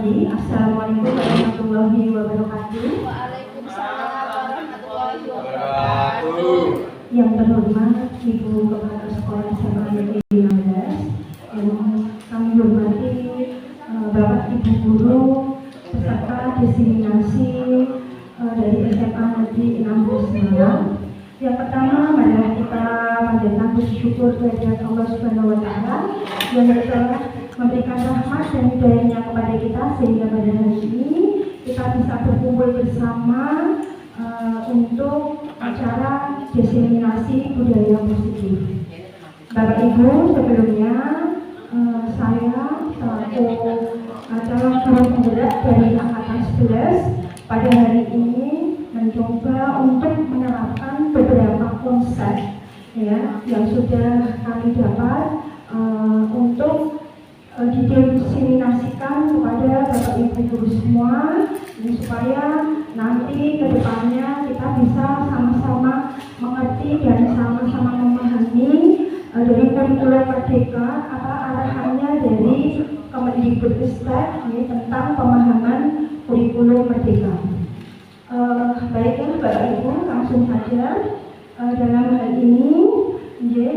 pagi. Assalamualaikum warahmatullahi wabarakatuh. Waalaikumsalam warahmatullahi wabarakatuh. Yang terhormat Ibu Kepala Sekolah SMA Negeri 16, yang kami hormati Bapak Ibu Guru, peserta diseminasi dari SMA Negeri 16 Semarang. Yang pertama, marilah kita panjatkan puji syukur kehadirat Allah Subhanahu wa Ta'ala yang telah memberikan rahmat dan hidayahnya kepada kita sehingga pada hari ini kita bisa berkumpul bersama untuk acara diseminasi budaya positif. Bapak Ibu, sebelumnya saya selaku calon guru penggerak dari angkatan 11 pada hari ini mencoba untuk menerapkan beberapa konsep ya yang sudah kami dapat untuk didiseminasikan kepada Bapak Ibu guru semua supaya nanti ke depannya kita bisa sama-sama mengerti dan sama-sama memahami dari kurikulum merdeka apa arahannya dari Kemendikbudristek tentang pemahaman kurikulum merdeka. Baiklah Bapak Ibu, langsung saja dalam hal ini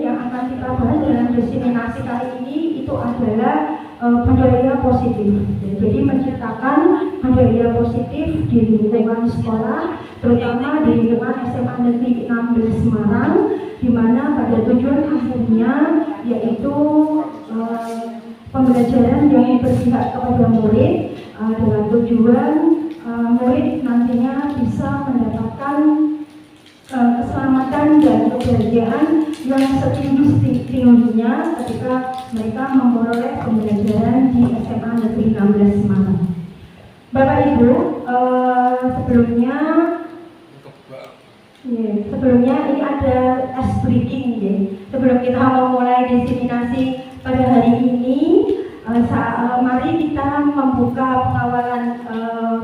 yang akan kita bahas dalam diseminasi kali ini itu adalah budaya positif. Jadi menciptakan budaya positif di lingkungan sekolah, terutama di lingkungan SMA Negeri 16 Semarang, di mana pada tujuan akhirnya yaitu pembelajaran yang berpihak kepada murid dengan tujuan murid nantinya bisa mendapatkan keselamatan dan kebahagiaan yang setinggi-tingginya ketika mereka memperoleh pembelajaran di SMA Negeri 16 Semarang. Bapak Ibu, sebelumnya ini ada ice breaking ya. Sebelum kita memulai diseminasi pada hari ini, mari kita membuka pengawalan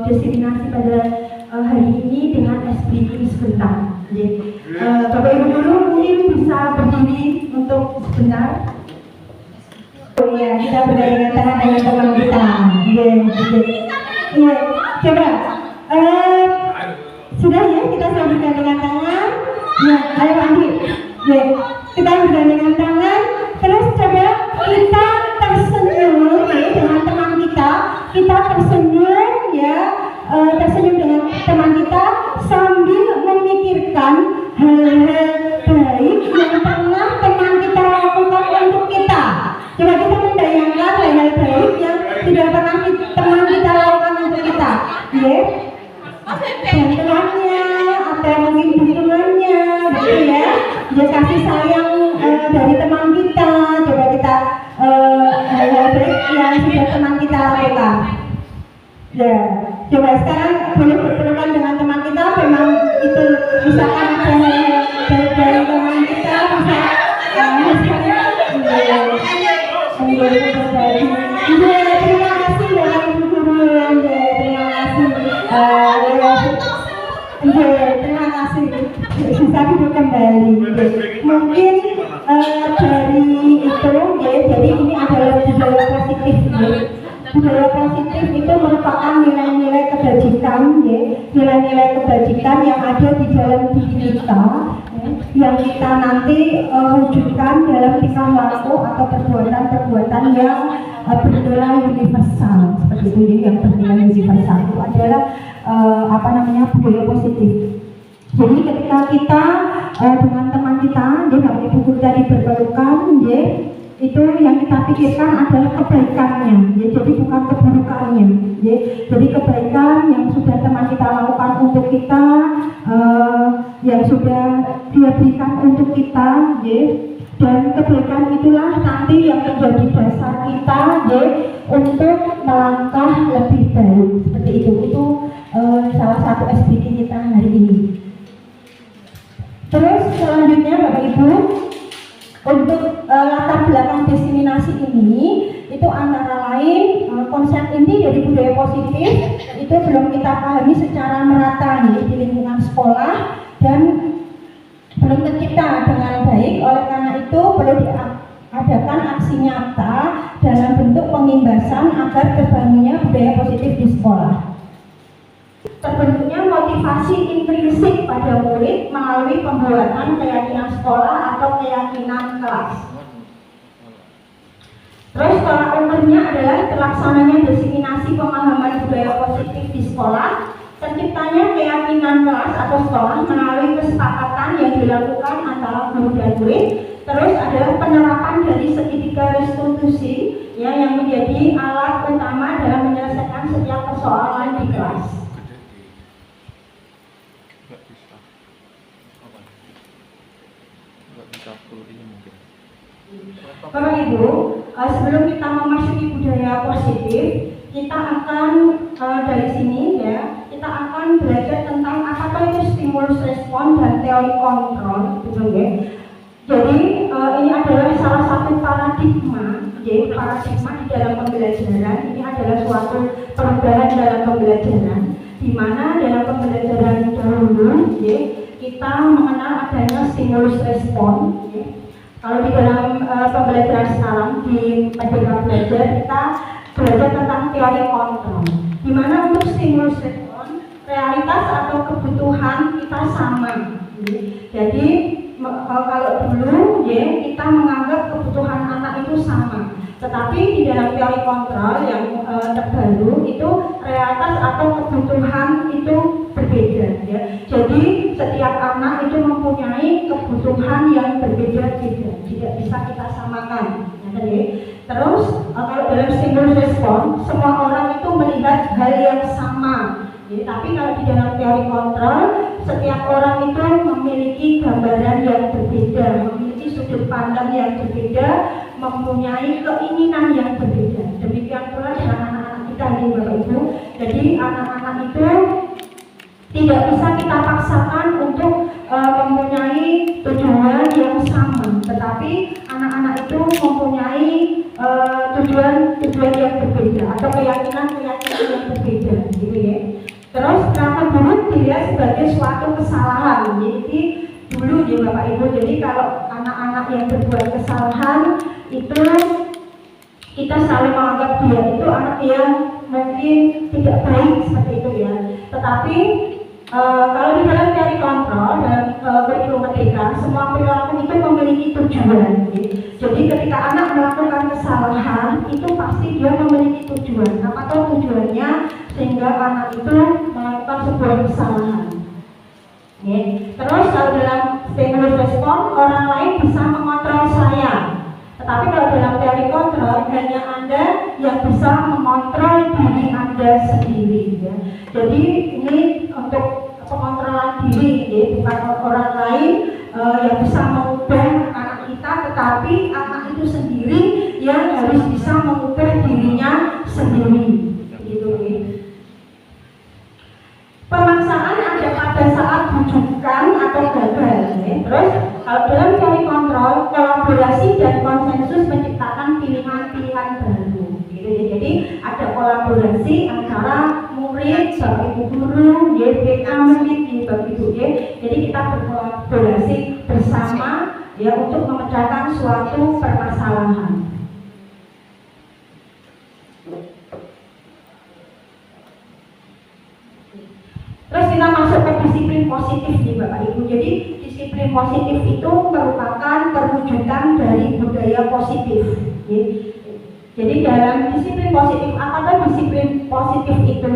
diseminasi pada hari ini dengan ice breaking sebentar. Bapak Ibu guru mungkin bisa berdiri untuk sebentar. Oh iya, kita bergandengan tangan dengan teman kita. Iya, coba. Sudah ya, kita sudah bergandengan tangan. Ya, ayo Andi. Ya, kita bergandengan tangan. Terus coba kita tersenyum ya dengan teman kita. Kita tersenyum ya, tersenyum dengan teman kita sambil memikirkan hal-hal baik yang pernah teman kita lakukan untuk kita. Coba kita membayangkan hal-hal baik yang sudah pernah teman kita lakukan untuk kita. Ya, bantuannya atau mungkin dukungannya, gitu ya. Dia kasih sayang dari teman kita. Coba kita hal-hal baik yang sudah teman kita lakukan. Ya, coba sekarang boleh berpelukan dengan teman kita. Memang itu misalkan ada hal-hal baik dari teman kita, bisa terima kasih Bapak Ibu guru. Terima kasih. Terima kasih. Bisa duduk kembali. Mungkin dari itu ya, jadi ini adalah budaya positif ya. Budaya positif itu merupakan nilai-nilai kebajikan ya, nilai-nilai kebajikan yang ada di dalam diri kita ya, yang kita nanti wujudkan dalam tingkah laku atau perbuatan-perbuatan yang bernilai universal seperti itu ya, yang bernilai universal itu adalah budaya positif. Jadi ketika kita dengan teman kita, Bapak Ibu guru tadi berpelukan ya, itu yang kita pikirkan adalah kebaikannya, ya, jadi bukan keburukannya, ya. Jadi kebaikan yang sudah teman kita lakukan untuk kita, yang sudah dia berikan untuk kita, ya. Dan kebaikan itulah nanti yang menjadi dasar kita, ya, untuk melangkah lebih baik. Seperti itu salah satu SDG kita hari ini. Terus selanjutnya Bapak Ibu, untuk latar belakang diseminasi ini itu antara lain konsep inti dari budaya positif itu belum kita pahami secara merata nih di lingkungan sekolah dan belum tercipta dengan baik. Oleh karena itu perlu adakan aksi nyata dalam bentuk pengimbasan agar terbangunnya budaya positif di sekolah. Terbentuknya motivasi intrinsik pada murid melalui pembuatan keyakinan sekolah atau keyakinan kelas. Terus tolak ukurnya adalah terlaksananya diseminasi pemahaman budaya positif di sekolah, terciptanya keyakinan kelas atau sekolah melalui kesepakatan yang dilakukan antara guru dan murid. Terus adalah penerapan dari segitiga restitusi ya, yang menjadi alat utama dalam menyelesaikan setiap persoalan di kelas. Bapak Ibu, sebelum kita memasuki budaya positif, kita akan dari sini ya, kita akan belajar tentang apa itu stimulus respon dan teori kontrol, gitu ya. Jadi ini adalah salah satu paradigma, jadi paradigma di dalam pembelajaran. Ini adalah suatu perubahan dalam pembelajaran, di mana dalam pembelajaran dahulu, ya, kita mengenal adanya stimulus respon. Ya. Kalau di dalam pembelajaran sekarang di Merdeka Belajar kita belajar tentang teori kontrol, di mana untuk stimulus respon realitas atau kebutuhan kita sama. Jadi kalau dulu ya kita menganggap kebutuhan anak itu sama, tetapi di dalam teori kontrol yang terbaru itu realitas atau kebutuhan itu berbeda ya. Jadi setiap anak itu mempunyai kebutuhan yang berbeda-beda, tidak bisa kita samakan ya. Terus kalau dalam stimulus respon semua orang itu melihat hal yang sama ya, tapi kalau di dalam teori kontrol setiap orang itu memiliki gambaran yang berbeda, memiliki sudut pandang yang berbeda, mempunyai keinginan yang berbeda. Demikian pula dengan anak-anak kita nih Bapak Ibu. Jadi anak-anak itu tidak bisa kita paksakan untuk mempunyai tujuan yang sama, tetapi anak-anak itu mempunyai tujuan yang berbeda atau keyakinan yang berbeda, gitu ya. Terus kenapa dulu dilihat sebagai suatu kesalahan? Jadi dulu ya Bapak Ibu, jadi kalau anak-anak yang berbuat kesalahan itu kita selalu menganggap dia itu anak yang mungkin tidak baik seperti itu ya. Tetapi kalau di dalam teori kontrol dan kurikulum merdeka, semua perilaku itu memiliki tujuan. Jadi ketika anak melakukan kesalahan itu pasti dia memiliki tujuan. Apa tuh tujuannya? Sehingga anak itu melakukan sebuah kesalahan. Terus kalau dalam stimulus respon orang lain bisa mengontrol saya, tetapi kalau dalam teori kontrol hanya Anda yang bisa mengontrol diri Anda sendiri ya. Jadi ini untuk pengontrolan diri ya, bukan orang lain yang bisa mengubah anak kita, tetapi anak itu sendiri yang harus bisa mengubah dirinya sendiri gitu ya. Pemaksaan ada pada saat bujukan atau gagal ya. Terus kalau dalam teori kontrol, kolaborasi dan konsensus menciptakan pilihan-pilihan baru gitu ya. Jadi ada kolaborasi antara murid, bapak ibu guru, YPK murid, bapak ibu ya. Jadi kita berkolaborasi bersama ya untuk memecahkan suatu permasalahan. Terus kita masuk ke disiplin positif nih Bapak Ibu. Jadi disiplin positif itu merupakan perwujudan dari budaya positif ya. Jadi dalam disiplin positif, apa disiplin positif itu?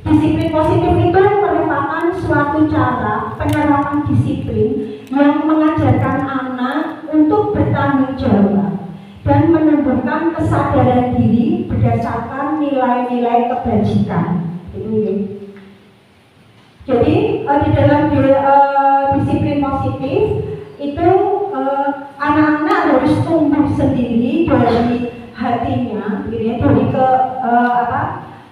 Disiplin positif itu merupakan suatu cara penerapan disiplin yang mengajarkan anak untuk bertanggung jawab dan menumbuhkan kesadaran diri berdasarkan nilai-nilai kebajikan. Jadi di dalam disiplin positif itu anak-anak harus tumbuh sendiri dari hatinya, gitu ya,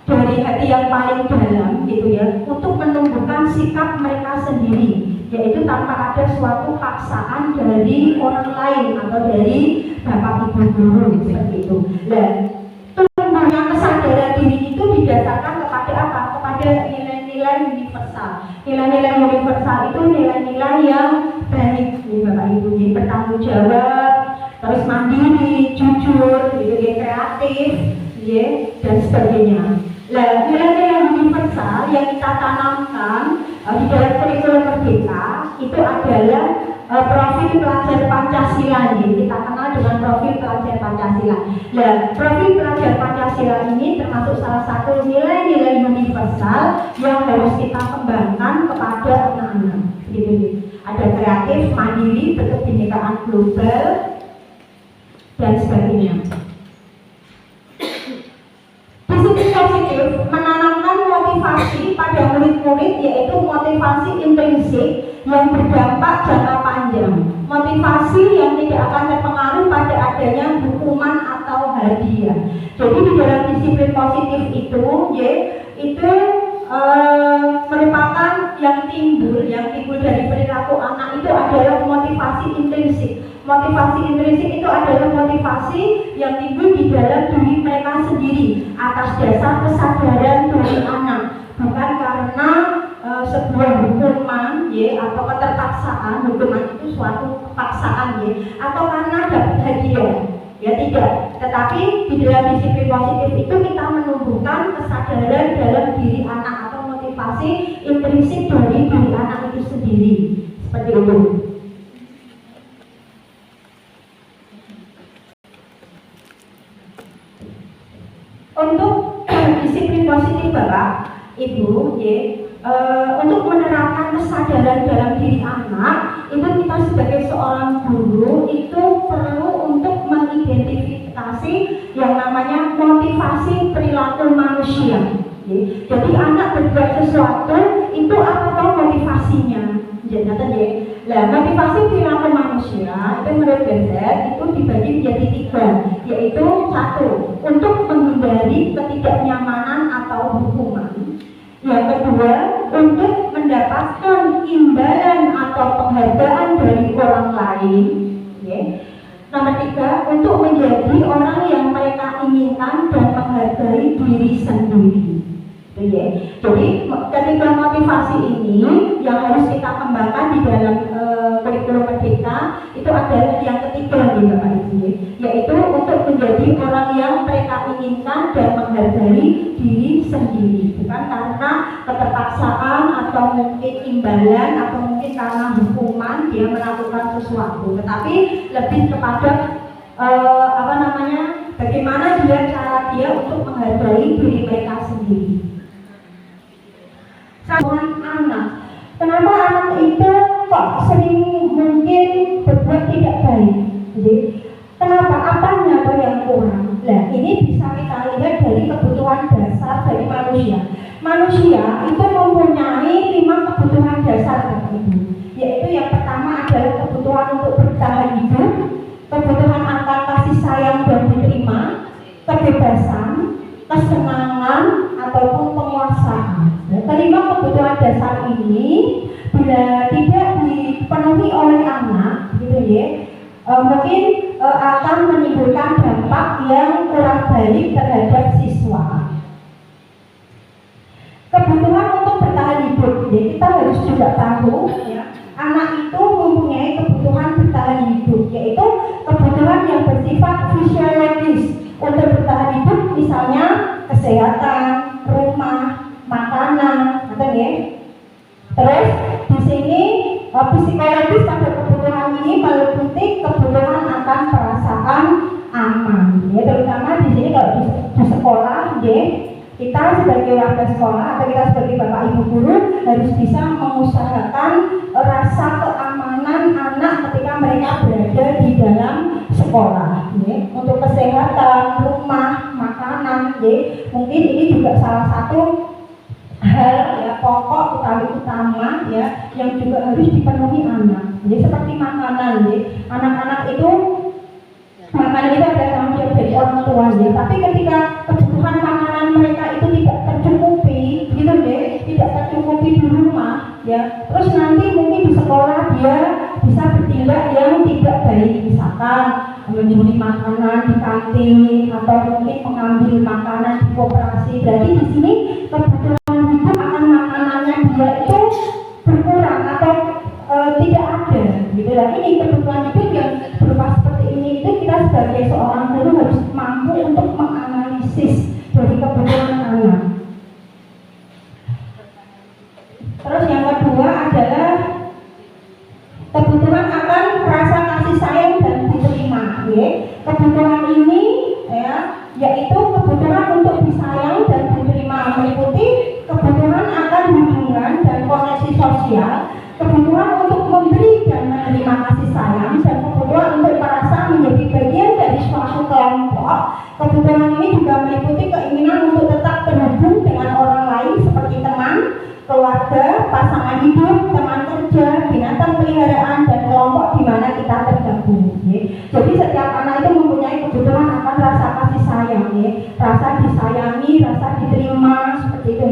dari hati yang paling dalam, gitu ya, untuk menumbuhkan sikap mereka sendiri, yaitu tanpa ada suatu paksaan dari orang lain atau dari bapak ibu guru seperti itu. Dan tumbuhnya kesadaran diri itu didasarkan kepada apa? Kepada nilai-nilai universal. Nilai-nilai universal itu nilai-nilai yang baik, nih Bapak Ibu, bertanggung jawab, terus mandiri, jujur, gitu ya, kreatif, ya, dan sebagainya. Nah, nilai-nilai universal yang kita tanamkan di dalam kurikulum Merdeka itu adalah profil pelajar Pancasila ini. Kita kenal dengan profil pelajar Pancasila. Nah, profil pelajar Pancasila ini termasuk salah satu nilai-nilai universal yang harus kita kembangkan kepada anak-anak. Gitu. Ada kreatif, mandiri, berkebinekaan global, dan sebagainya. Disiplin positif menanamkan motivasi pada murid-murid, yaitu motivasi intrinsik yang berdampak jangka panjang, motivasi yang tidak akan terpengaruh pada adanya hukuman atau hadiah. Jadi di dalam disiplin positif itu, ya, itu merupakan yang timbul dari perilaku anak itu adalah motivasi intrinsik. Motivasi intrinsik itu adalah motivasi yang timbul di dalam diri mereka sendiri atas dasar kesadaran dari anak, bukan karena sebuah hukuman, ya, atau keterpaksaan. Hukuman itu suatu paksaan, ya, atau karena dapat hadiah. Ya tidak, tetapi di dalam disiplin positif itu kita menumbuhkan kesadaran dalam diri anak atau motivasi intrinsik dari diri anak itu sendiri, seperti itu. Untuk disiplin positif Bapak, Ibu, ya, untuk menerapkan kesadaran dalam diri anak, itu kita sebagai seorang guru itu perlu untuk mengidentifikasi yang namanya motivasi perilaku manusia. Jadi anak berbuat sesuatu itu apa motivasinya? Nah, motivasi perilaku manusia itu menurut Gazet itu dibagi menjadi 3, yaitu 1, untuk menghindari ketidaknyamanan atau hukuman. Yang kedua, untuk mendapatkan imbalan atau penghargaan dari orang lain. Ya. Nomor 3, untuk menjadi orang yang mereka inginkan dan menghargai diri sendiri. Ya. Jadi ketika motivasi ini yang harus kita kembangkan di dalam kurikulum Merdeka itu adalah yang ketiga, Bapak Ibu, yaitu untuk menjadi orang yang mereka inginkan dan menghargai diri sendiri, bukan karena keterpaksaan atau mungkin imbalan atau mungkin karena hukuman dia melakukan sesuatu, tetapi lebih kepada bagaimana cara dia untuk menghargai diri mereka sendiri. Dengan anak, kenapa anak itu kok sering mungkin berbuat tidak baik? Jadi, kenapa? Apanya yang kurang? Nah, ini bisa kita lihat dari kebutuhan dasar dari manusia. Manusia itu mempunyai 5 kebutuhan dasar, yaitu yang pertama adalah kebutuhan untuk bertahan hidup, kebutuhan akan kasih sayang dan diterima, kebebasan, kesenangan ataupun penguasaan. Kelima kebutuhan dasar ini bila tidak dipenuhi oleh anak, gitu ya, mungkin akan menimbulkan dampak yang kurang baik terhadap siswa. Kebutuhan untuk bertahan hidup, jadi kita harus juga tahu, ya, anak itu mempunyai kebutuhan bertahan hidup, yaitu kebutuhan yang bersifat fisiologis untuk bertahan hidup, misalnya kesehatan, rumah, makanan, gitu ya. Terus di sini psikologis pada kebutuhan ini meliputi kebutuhan akan perasaan aman, ya, terutama di sini kalau di sekolah, ya, kita sebagai warga sekolah atau kita sebagai bapak ibu guru harus bisa mengusahakan rasa keamanan anak ketika mereka berada di dalam sekolah, ya. Untuk kesehatan, rumah, makanan, ya, mungkin ini juga salah satu hal, ya, pokok utama, ya, yang juga harus dipenuhi anak. Jadi seperti makanan, ya, anak-anak itu makanan itu ada tanggung jawab dari orang tua, ya. Tapi ketika kebutuhan makanan mereka itu tidak tercukupi, gitu deh, tidak tercukupi di rumah, ya, terus nanti mungkin di sekolah dia bisa bertindak yang tidak baik, misalkan mencuri makanan di kantin atau mungkin mengambil makanan di koperasi. Berarti di sini kebutuhan hidup akan makanannya dia itu berkurang atau tidak ada, gitu lah. Ini kebutuhan hidup yang berupa seperti ini itu dari kebutuhan anak. Terus yang kedua adalah kebutuhan akan rasa kasih sayang dan diterima. Ya. Kebutuhan ini yaitu kebutuhan untuk disayang dan diterima, meliputi kebutuhan akan hubungan dan koneksi sosial, kebutuhan untuk memberi dan menerima kasih sayang, dan kebutuhan untuk merasa menjadi bagian dari suatu kelompok. Kebutuhan ini juga meliputi keinginan untuk tetap terhubung dengan orang lain seperti teman, keluarga, pasangan hidup, teman kerja, binatang peliharaan, dan kelompok di mana kita tergabung. Jadi setiap anak itu mempunyai kebutuhan akan rasa kasih sayang, rasa disayangi, rasa diterima, seperti itu.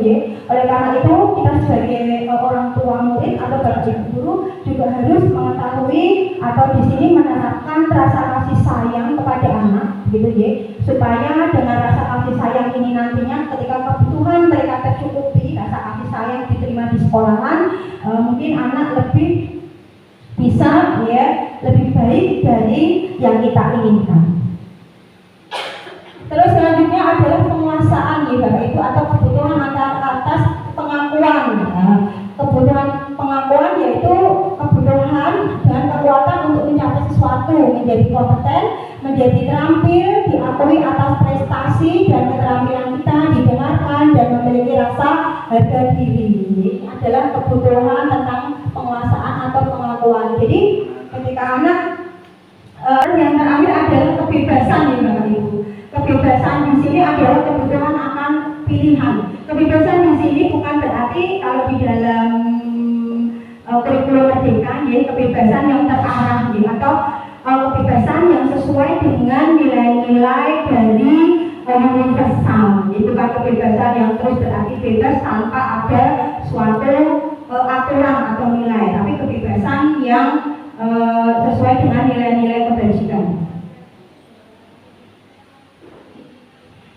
Oleh karena itu kita sebagai orang tua murid atau bapak ibu guru juga harus mengetahui atau di sini menerapkan rasa kasih sayang kepada anak, gitu supaya dengan rasa kasih sayang ini nantinya ketika kebutuhan mereka tercukupi, rasa kasih sayang diterima di sekolahan, mungkin anak lebih bisa lebih baik dari yang kita inginkan. Terus selanjutnya adalah penguasaan Bapak Ibu atau kebutuhan atas pengakuan. Kebutuhan pengakuan yaitu kebutuhan dan kekuatan untuk mencapai sesuatu, menjadi kompeten, menjadi terampil, diakui atas prestasi dan keterampilan kita, didengarkan dan memiliki rasa harga diri. Ini adalah kebutuhan tentang penguasaan atau pengakuan. Jadi ketika anak yang terakhir adalah kebebasan Bapak Ibu. Kebebasan di sini adalah kebutuhan akan pilihan. Kebebasan di sini bukan berarti kalau di dalam kurikulum merdeka, kebebasan yang terarah atau kebebasan yang sesuai dengan nilai-nilai dari universal. Itu kan kebebasan yang terus berarti bebas tanpa ada suatu aturan atau nilai, tapi kebebasan yang sesuai dengan nilai-nilai kebajikan.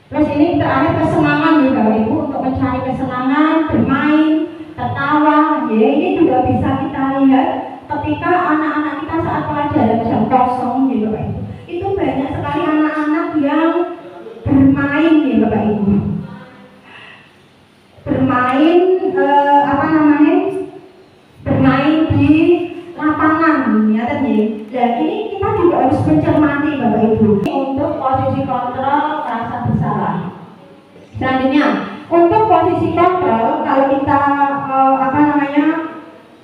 Terus ini terakhir kesenangan Bapak Ibu, untuk mencari kesenangan, bermain, tertawa. Ini juga bisa kita lihat ketika anak-anak kita saat pelajaran jam kosong Bapak Ibu. Itu banyak sekali anak-anak yang bermain Bapak Ibu. Bermain bermain di lapangan dan ini kita juga harus mencermati Bapak Ibu untuk posisi kontrol rasa bersalah. Selanjutnya untuk posisi kontrol, kalau kita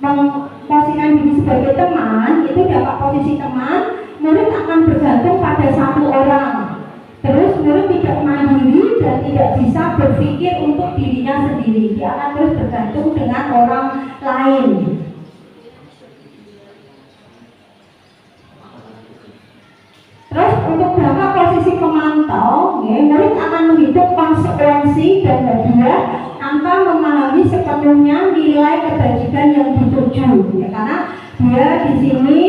memposisikan diri sebagai teman, itu dapat posisi teman, murid akan bergantung pada satu orang. Terus murid tidak mandiri dan tidak bisa berpikir untuk dirinya sendiri, dia akan terus bergantung dengan orang lain. Terus untuk dampak posisi pemantau, murid akan menghidup konsekuensi dan hadiah tanpa memahami sepenuhnya nilai kebajikan yang dituju, karena dia di sini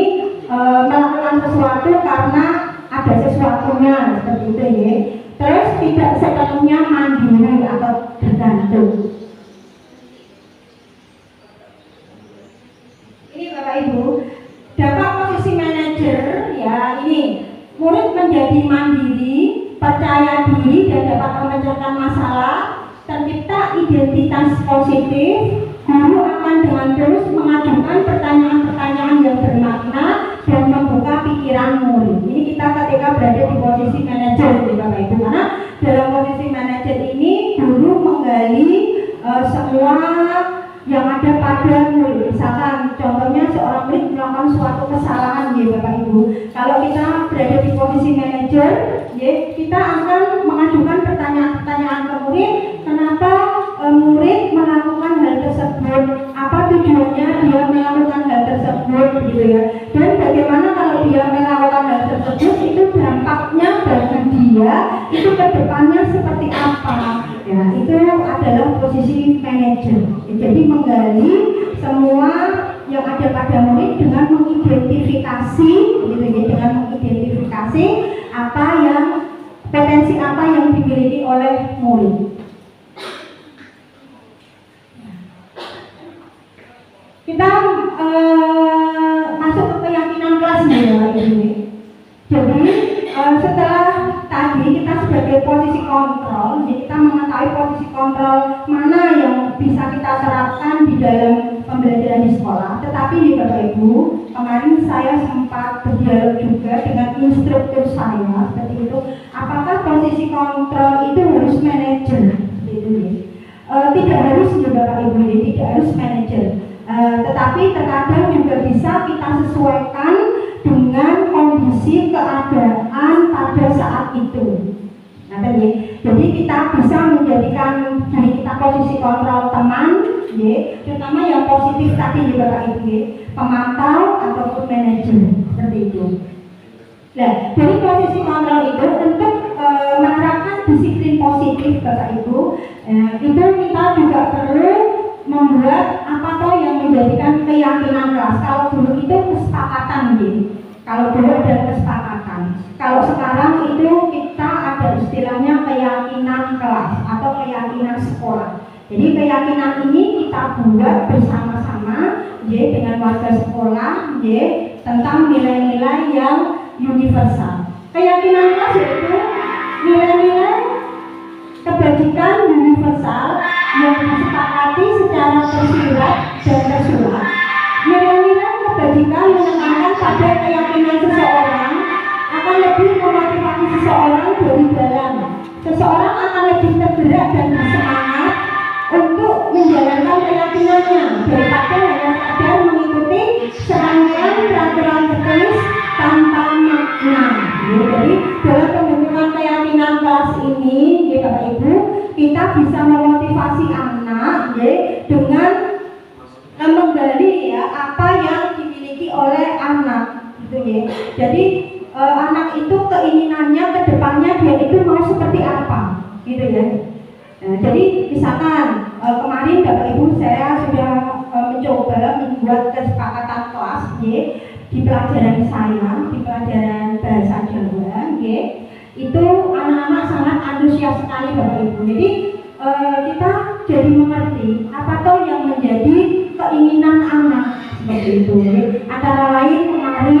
melakukan sesuatu karena ada sesuatunya seperti itu Terus tidak sepenuhnya mandiri atau bergantung. Ini Bapak Ibu, dapat posisi manajer ini. Murid menjadi mandiri, percaya diri dan dapat memecahkan masalah, tercipta identitas positif. Guru akan dengan terus mengajukan pertanyaan-pertanyaan yang bermakna dan membuka pikiran murid. Ini kita ketika berada di posisi manajer, Bapak Ibu, karena dalam posisi manajer ini guru menggali semua yang ada pada murid. Misalkan contohnya seorang murid melakukan suatu kesalahan Bapak Ibu. Kalau kita berada di posisi manajer, kita akan mengajukan pertanyaan-pertanyaan ke murid, kenapa murid melakukan hal tersebut, apa tujuannya dia melakukan hal tersebut dan bagaimana kalau dia melakukan hal tersebut itu dampaknya bagi dia itu ke depannya seperti apa. Itu adalah posisi manajer. Jadi menggali semua yang ada pada murid dengan mengidentifikasi apa yang potensi apa yang dimiliki oleh murid. Kita masuk ke keyakinan kelas ini. Jadi setelah tadi kita sebagai posisi kontrol, jadi kita terkait posisi kontrol mana yang bisa kita terapkan di dalam pembelajaran di sekolah. Tetapi nih Bapak Ibu, kemarin saya sempat berdialog juga dengan instruktur saya seperti itu. Apakah posisi kontrol itu harus manajer? Gitu ya. Tidak harus ya Bapak Ibu, tidak harus manajer. Tetapi terkadang juga bisa kita sesuaikan dengan kondisi keadaan pada saat itu. Nah, jadi kita bisa menjadikan diri kita posisi kontrol teman, terutama yang positif tadi juga Bapak Ibu, pemantau ataupun manajer seperti itu. Nah, dari posisi kontrol itu untuk menerapkan disiplin positif Bapak Ibu, itu kita juga perlu membuat apa toh yang menjadikan keyakinan kelas. Kalau dulu itu kesepakatan kalau dulu ada kesepakatan. Kalau sekarang itu kita ada istilahnya keyakinan kelas atau keyakinan sekolah. Jadi keyakinan ini kita buat bersama-sama dengan warga sekolah tentang nilai-nilai yang universal. Keyakinan kelas yaitu nilai-nilai kebajikan universal yang disepakati secara tersirat dan tersurat. Nilai-nilai kebajikan menekankan pada keyakinan seseorang akan lebih memotivasi seseorang dari dalam. Seseorang akan lebih tergerak dan bersemangat untuk menjalankan keyakinannya daripada hanya sekadar mengikuti serangkaian peraturan tertulis tanpa makna. Jadi dalam pembentukan keyakinan kelas ini, Bapak Ibu, kita bisa memotivasi anak dengan menggali apa yang dimiliki oleh anak, gitu ya. Jadi anak itu keinginannya ke depannya dia itu mau seperti apa, gitu ya. Nah, jadi misalkan kemarin Bapak Ibu saya sudah mencoba membuat kesepakatan kelas di pelajaran saya, di pelajaran bahasa Jawa, itu anak-anak sangat antusias sekali Bapak Ibu. Jadi kita jadi mengerti apa toh yang menjadi keinginan anak seperti itu. Antara lain kemarin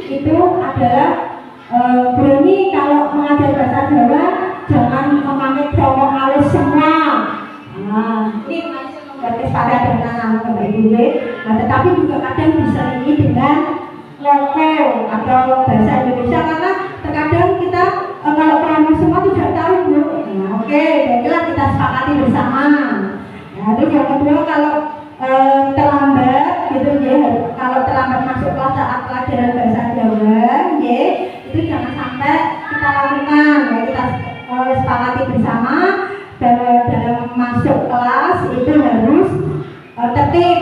itu adalah berani kalau mengajar bahasa Jawa jangan memakai cowok alis semua. Ini masih membatas pada anak-anak Bapak Ibu. Nah, tetapi juga kadang diselingi dengan lokal atau bahasa Indonesia karena terkadang kita kalau peramal semua tidak tahu Bu. Nah, oke, baiklah kita sepakati bersama. Nah, terus yang kedua kalau terlambat gitu kalau terlambat masuk kelas saat pelajaran bahasa Jawa itu jangan sampai kita lakukan kita sepakati bersama dalam masuk kelas itu harus tertib,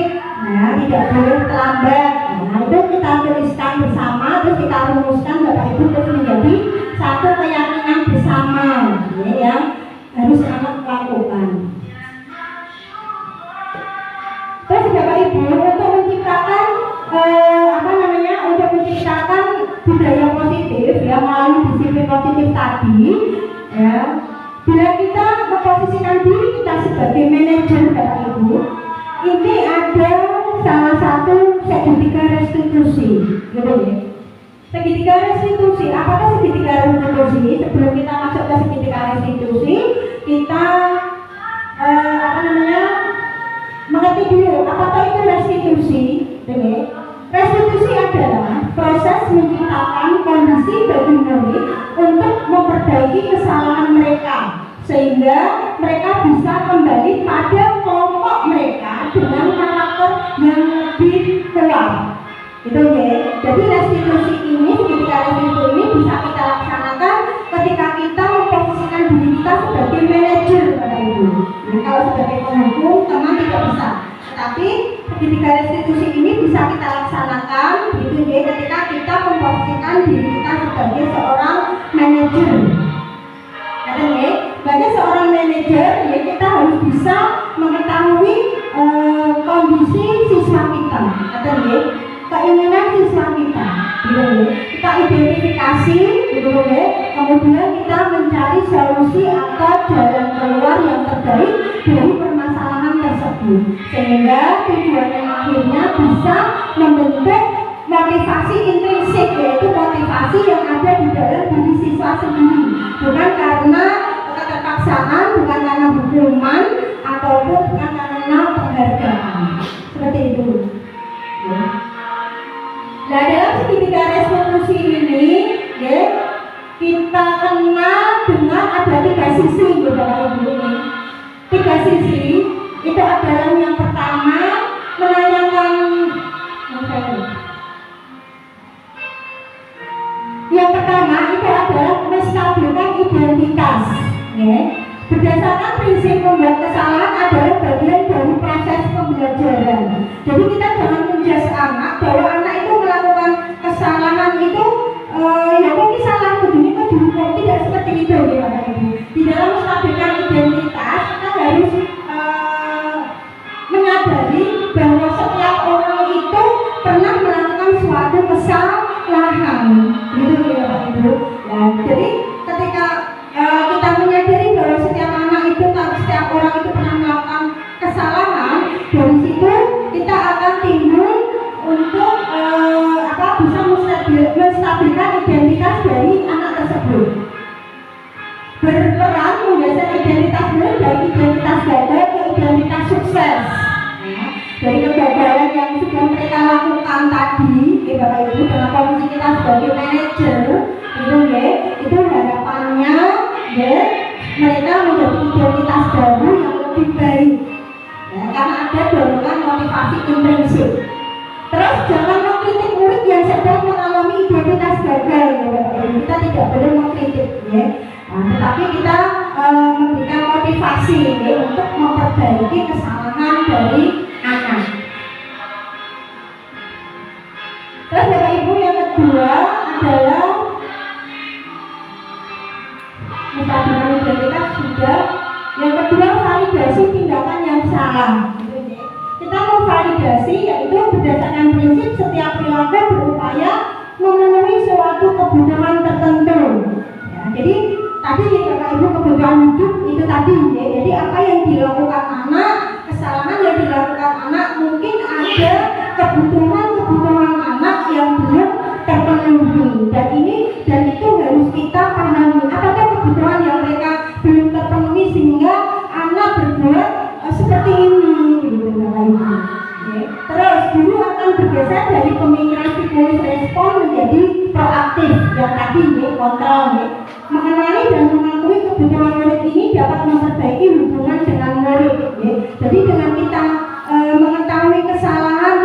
tidak boleh terlambat. Nah, itu kita tuliskan bersama, terus kita rumuskan Bapak Ibu terus menjadi satu keyakinan bersama yang harus anak lakukan. Terus Bapak Ibu untuk menciptakan untuk menciptakan budaya positif melalui disiplin positif tadi bila kita memposisikan diri kita sebagai manajer Bapak Ibu, ini ada salah satu segitiga restitusi, gitu ya. Segitiga restitusi, apakah segitiga restitusi? Sebelum kita masuk ke segitiga restitusi, kita mengerti dulu apakah itu restitusi. Restitusi adalah proses menciptakan kondisi bagi murid untuk memperbaiki kesalahan mereka sehingga mereka bisa kembali pada kelompok mereka dengan karakter yang lebih kuat. Itu ya. Jadi restitusi ini, ketika restitusi ini bisa kita laksanakan ketika kita memposisikan diri kita sebagai manajer Bapak Ibu. Jadi kalau sebagai penghukum teman tidak bisa. Tapi ketika restitusi ini bisa kita laksanakan gitu ya ketika kita memposisikan diri kita sebagai seorang manajer. Sebagai seorang manajer ya kita harus bisa mengetahui kondisi siswa kita, keinginan siswa kita, kita identifikasi, kemudian kita mencari solusi atau jalan keluar yang terbaik dari permasalahan tersebut, sehingga tujuan yang akhirnya bisa membentuk motivasi intrinsik, yaitu motivasi yang ada di dalam diri siswa sendiri, bukan karena keterpaksaan, bukan karena hukuman ataupun karena penghargaan. Seperti itu. Ya. Nah, dalam segitiga revolusi ini, ya, kita kenal dengan ada 3 sisi, Bapak Ibu ini. 3 sisi itu adalah yang pertama menanyakan yang pertama itu adalah menstabilkan identitas, ya. Berdasarkan prinsip membuat kesalahan adalah bagian dari proses pembelajaran. Jadi kita jangan menjudge anak bahwa anak itu melakukan kesalahan itu ya mungkin salah begini kok dihukum, tidak seperti itu ya Bapak Ibu. Di dalam menstabilkan identitas kita harus menyadari bahwa setiap orang itu pernah melakukan suatu kesalahan, gitu ya Bapak Ibu. Nah, jadi ketika kita menyadari bahwa setiap anak itu, setiap orang itu pernah melakukan kesalahan, dari situ kita akan timbul untuk bisa menstabilkan identitas dari anak tersebut. Berperan menggeser identitasnya dari identitas gagal ke identitas sukses. Dari kegagalan yang sudah mereka lakukan tadi, ya Bapak Ibu, dengan posisi kita sebagai manajer, itu harapannya, ya, mereka menjadi identitas baru yang lebih baik, ya, karena ada dorongan motivasi intrinsik. Terus jangan mengkritik murid yang sedang mengalami identitas gagal, ya Bapak Ibu. Kita tidak boleh mengkritik, ya. Nah, tetapi kita memberikan motivasi, ya, untuk memperbaiki kesalahan dari anak. Terus Bapak Ibu yang kedua adalah menstabilkan identitas sudah. Yang kedua validasi tindakan yang salah. Kita memvalidasi yaitu berdasarkan prinsip setiap perilaku berupaya memenuhi suatu kebutuhan tertentu. Ya, jadi tadi Bapak Ibu kebutuhan hidup itu tadi, ya. Jadi apa yang dilakukan anak, kesalahan yang dilakukan anak, mungkin ada kebutuhan anak yang belum terpenuhi, dan itu harus kita pahami apakah kebutuhan yang mereka belum terpenuhi sehingga anak berbuat seperti ini, gitu Bapak Ibu. Terus dulu akan bergeser dari pemikiran stimulus respon menjadi proaktif yang tadi, ya, kontrol, ya. Mengenali dan mengakui kebutuhan murid ini dapat memperbaiki hubungan dengan murid, ya. Jadi dengan kita mengetahui kesalahan,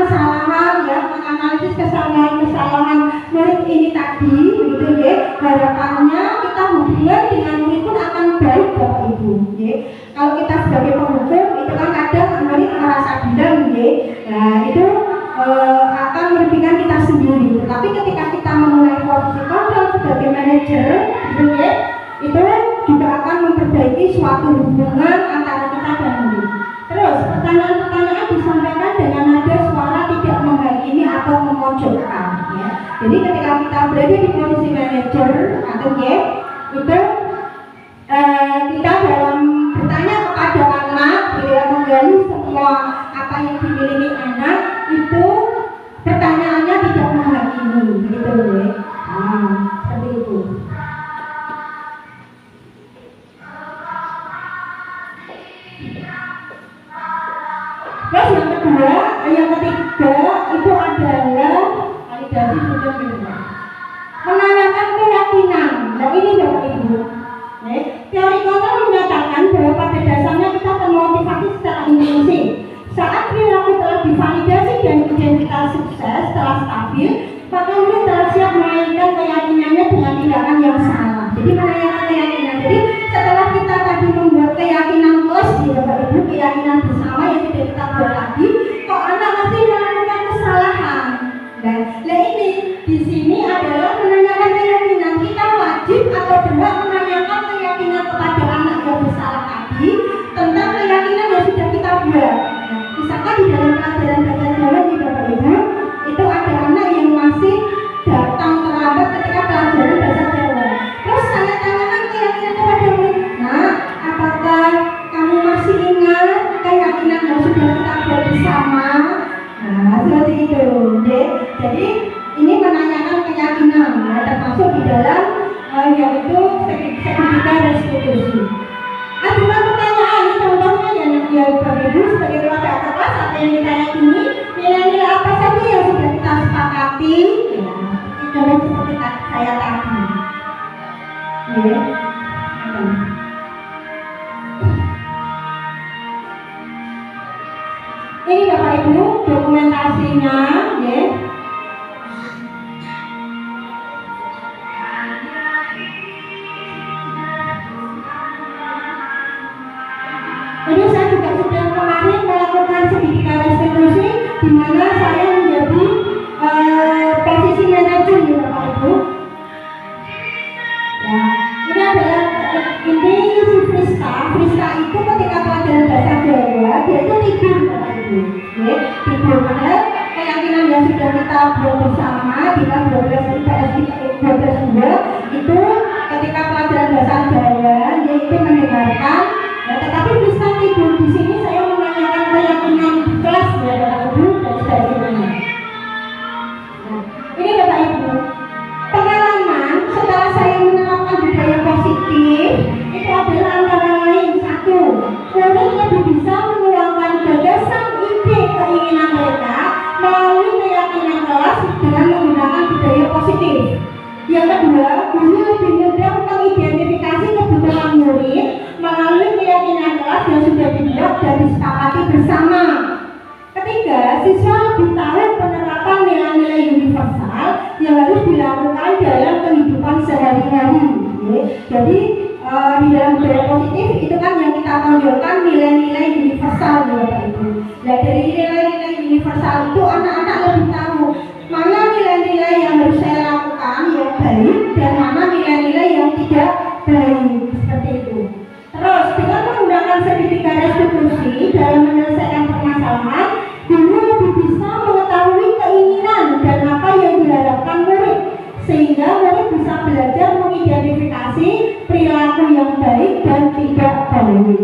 ya, menganalisis kesalahan murid ini tadi, begitu, ya, harapannya kita hubungan dengan murid pun akan baik Bapak Ibu, ya. Kalau kita sebagai penghukum itu kan kadang murid merasa dendam, ya. Nah itu akan merugikan kita sendiri. Tapi ketika kita memulai posisi kontrol sebagai manajer, gitu, ya, itu juga akan memperbaiki suatu hubungan antara kita dan murid. Terus pertanyaan-pertanyaan disampaikan dengan nada suara tidak menghakimi atau memojokkan, ya. Jadi ketika kita berada di posisi manajer atau ya, itu kita dalam bertanya kepada anak, bila menggali semua apa yang dimiliki anak, itu pertanyaannya tidak menghakimi, gitu, ya. Seperti itu. Terus yang kedua, yang ketiga itu adalah validasi sudah menanyakan keyakinan. Nah ini Bapak Ibu, teori kontrol menyatakan bahwa pada dasarnya kita termotivasi secara intrinsik. Saat perilaku telah divalidasi dan identitas sukses telah stabil, maka murid telah siap mengaitkan keyakinannya dengan tindakan yang salah. Jadi menanyakan keyakinan. Jadi setelah kita tadi membuat keyakinan plus, ya Bapak Ibu, keyakinan bersama yang sudah kita buat tadi, kok anak masih melakukan kesalahan. Dan ini di sini adalah menanyakan keyakinan. Kita wajib atau berhak menanyakan keyakinan kepada anak yang bersalah tadi tentang keyakinan yang sudah kita buat. Nah, misalkan di dalam pelajaran bahasa Jawa di Bapak Ibu, itu ada anak yang masih datang terlambat ketika pelajaran bahasa Jawa. Terus saya tanyakan keyakinan kepada murid, nah, apakah kamu masih ingat keyakinan yang sudah kita buat bersama? Nah, seperti itu. Jadi ini menanyakan keyakinan, ya, termasuk di dalam yaitu sertifikat restitusi. Ajukan pertanyaan itu Bapak Ibu sebagai keluarga kelas apa yang kita yakini, nilai-nilai apa saja yang sudah kita sepakati, ya, contoh seperti saya tadi. Ya. Ini Bapak Ibu dokumentasinya, ya. Jadi saya juga sudah kemarin melakukan sedikit restitusi di mana saya menjadi posisi manajer ya Bapak Ibu. Ya, ini adalah ini si Friska itu ketika pelajaran bahasa Jawa dia itu tidur Bapak Ibu. Ya, tidur karena keyakinan yang sudah kita buat bersama di tahun 12 IPS 12 itu ketika pelajaran bahasa Jawa dia itu mendengarkan. Ya, tetapi bisa tidur di sini saya menanyakan keyakinan kelas ya Bapak Ibu dan sebagainya. Nah, ini Bapak Ibu pengalaman setelah saya menerapkan budaya positif itu adalah antara lain satu, murid lebih bisa menuangkan gagasan ide keinginan mereka melalui keyakinan kelas dengan menggunakan budaya positif. Yang kedua, guru lebih mudah mengidentifikasi kebutuhan murid melalui keyakinan kelas yang sudah dibuat dan disepakati bersama. Ketiga, siswa lebih tahu penerapan nilai-nilai universal yang harus dilakukan dalam kehidupan sehari-hari. Jadi di dalam budaya positif itu kan yang kita tonjolkan nilai-nilai universal ya Bapak Ibu. Nah dari nilai-nilai universal itu anak-anak lebih tahu mana nilai-nilai yang harus saya lakukan yang baik dan mana nilai-nilai yang tidak baik seperti itu. Terus dengan menggunakan sertifikat restitusi dalam menyelesaikan permasalahan, guru lebih bisa mengetahui keinginan dan apa yang diharapkan murid, sehingga murid bisa belajar mengidentifikasi perilaku yang baik dan tidak baik.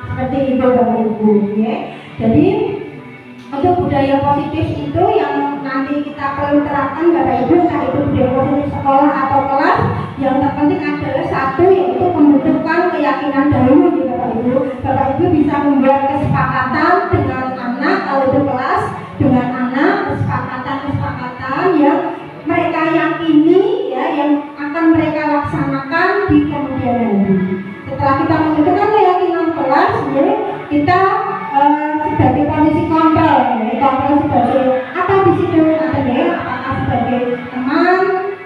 Seperti itu Bapak Ibu. Ya. Jadi untuk budaya positif itu yang nanti kita perlu terapkan Bapak Ibu, entah itu budaya positif sekolah atau kelas, yang terpenting adalah satu yaitu membutuhkan keyakinan dahulu di Bapak Ibu. Bapak Ibu bisa membuat kesepakatan dengan anak kalau itu kelas, dengan anak kesepakatan yang mereka yakini ya, yang akan mereka laksanakan di kemudian hari. Setelah kita membutuhkan keyakinan kelas, ya, kita sebagai posisi kontrol, ya, kontrol sebagai apa di situ ada ya, apakah sebagai teman,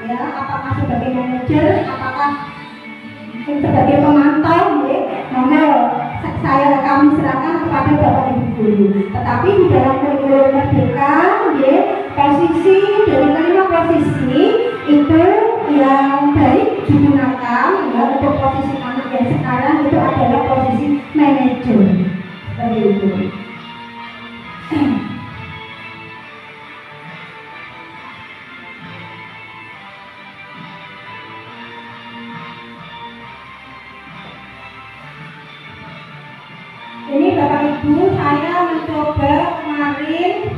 ya, apakah sebagai manajer, apakah sebagai pemantau, ya, kami serahkan kepada Bapak Ibu guru. Tetapi di dalam kurikulum Merdeka, ya, posisi dari kelima posisi itu yang baik digunakan ya, untuk posisi anak yang sekarang itu adalah posisi manajer. Seperti itu. Ini Bapak Ibu, saya mencoba kemarin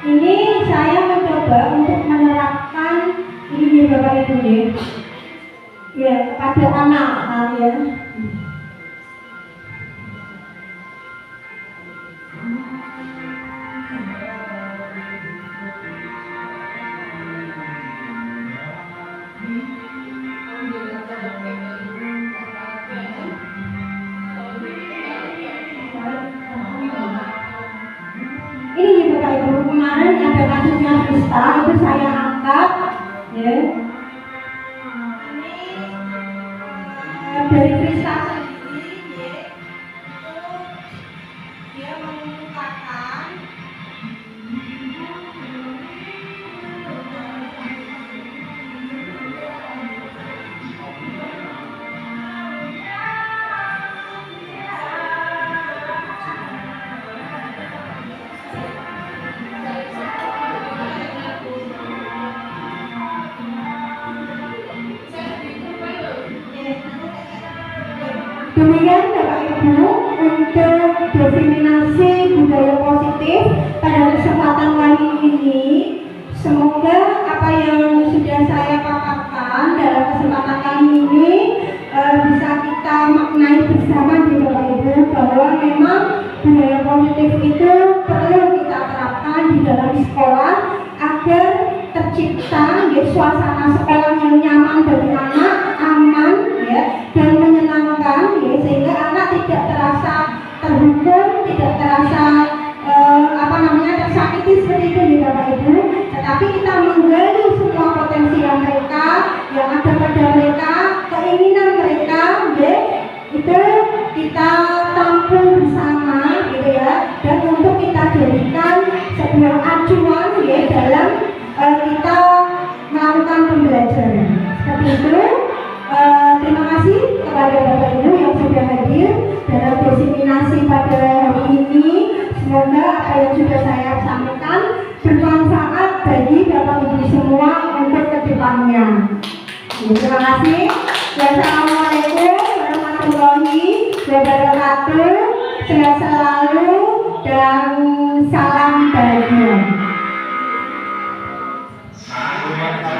ini saya mencoba untuk menerapkan ini Bapak Ibu ya kepada anak ya. Ini Bapak Ibu, kemarin ada kasusnya Krista, itu saya angkat ya. Ini dari Krista sendiri ya, dia mengungkapkan demikian Bapak Ibu untuk diseminasi budaya positif pada kesempatan kali ini. Semoga apa yang sudah sudah saya paparkan dalam kesempatan kali ini bisa kita maknai bersama di Bapak Ibu bahwa memang budaya positif itu perlu kita terapkan di dalam sekolah agar tercipta ya, suasana sekolah yang nyaman bagi anak, aman ya, dan menyenangkan ya, sehingga anak tidak terasa terhukum, tidak terasa tersakiti seperti itu ya Bapak Ibu, tetapi kita menggali semua potensi yang mereka yang ada pada mereka, keinginan mereka ya, itu kita tampung bersama gitu ya, dan untuk kita jadikan sebuah acuan ya dalam kita melakukan pembelajaran seperti itu. Terima kasih kepada Bapak Ibu yang sudah hadir dalam diseminasi pada hari ini. Semoga apa yang sudah saya sampaikan bermanfaat bagi Bapak Ibu semua untuk kedepannya. Terima kasih. Wassalamualaikum warahmatullahi wabarakatuh. Sehat selalu dan salam